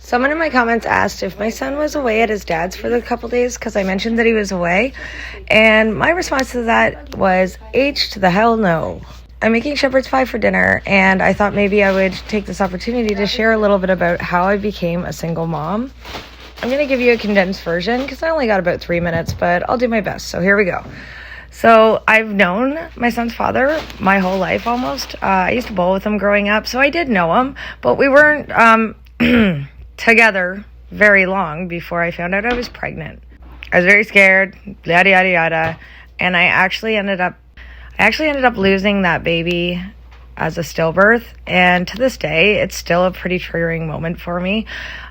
Someone in my comments asked if my son was away at his dad's for the couple days because I mentioned that he was away. And my response to that was H to the hell no. I'm making shepherd's pie for dinner, and I thought maybe I would take this opportunity to share a little bit about how I became a single mom. I'm going to give you a condensed version because I only got about 3 minutes, but I'll do my best. So here we go. So I've known my son's father my whole life almost. I used to bowl with him growing up, so I did know him, but we weren't together very long before I found out I was pregnant. I was very scared, yada, yada, yada, and I actually ended up losing that baby as a stillbirth, and to this day, it's still a pretty triggering moment for me.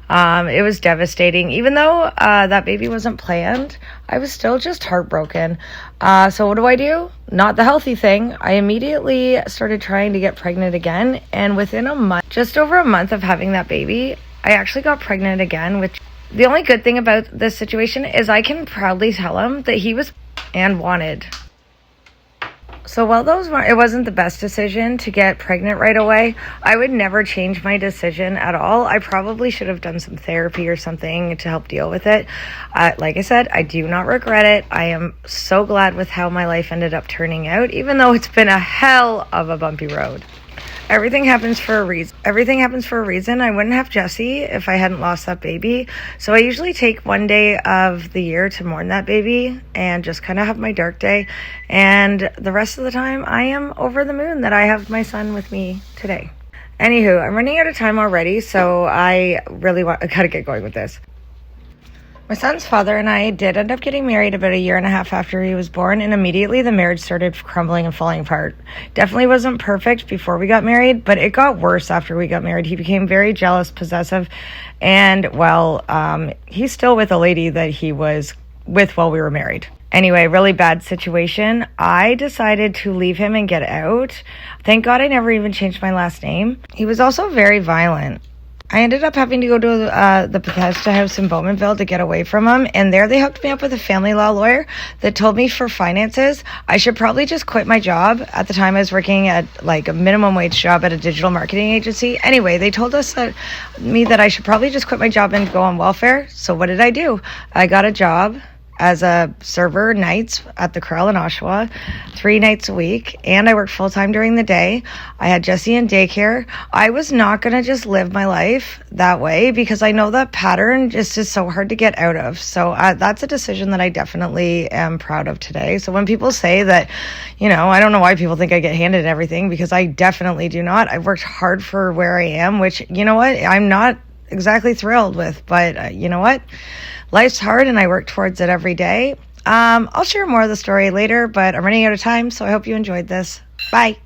It was devastating. Even though that baby wasn't planned, I was still just heartbroken. So what do? Not the healthy thing. I immediately started trying to get pregnant again, and within a month, just over a month of having that baby, I actually got pregnant again. Which the only good thing about this situation is I can proudly tell him that he was and wanted. So while it wasn't the best decision to get pregnant right away, I would never change my decision at all. I probably should have done some therapy or something to help deal with it. Like I said, I do not regret it. I am so glad with how my life ended up turning out, even though it's been a hell of a bumpy road. Everything happens for a reason. I wouldn't have Jesse if I hadn't lost that baby. So I usually take one day of the year to mourn that baby and just kind of have my dark day. And the rest of the time, I am over the moon that I have my son with me today. Anywho, I'm running out of time already, so I gotta get going with this. My son's father and I did end up getting married about a year and a half after he was born, and immediately the marriage started crumbling and falling apart. Definitely wasn't perfect before we got married, but it got worse after we got married. He became very jealous, possessive, and, he's still with a lady that he was with while we were married. Anyway, really bad situation. I decided to leave him and get out. Thank God I never even changed my last name. He was also very violent. I ended up having to go to the Bethesda House in Bowmanville to get away from him, and there they hooked me up with a family law lawyer that told me for finances, I should probably just quit my job. At the time, I was working at a minimum wage job at a digital marketing agency. Anyway, they told that I should probably just quit my job and go on welfare. So what did I do? I got a job as a server nights at the Corral in Oshawa, 3 nights a week, and I worked full-time during the day. I had Jesse in daycare. I was not going to just live my life that way because I know that pattern just is so hard to get out of. So that's a decision that I definitely am proud of today. So when people say that, I don't know why people think I get handed everything, because I definitely do not. I've worked hard for where I am, which, I'm not exactly thrilled with, but you know what? Life's hard and I work towards it every day. I'll share more of the story later, but I'm running out of time, so I hope you enjoyed this. Bye.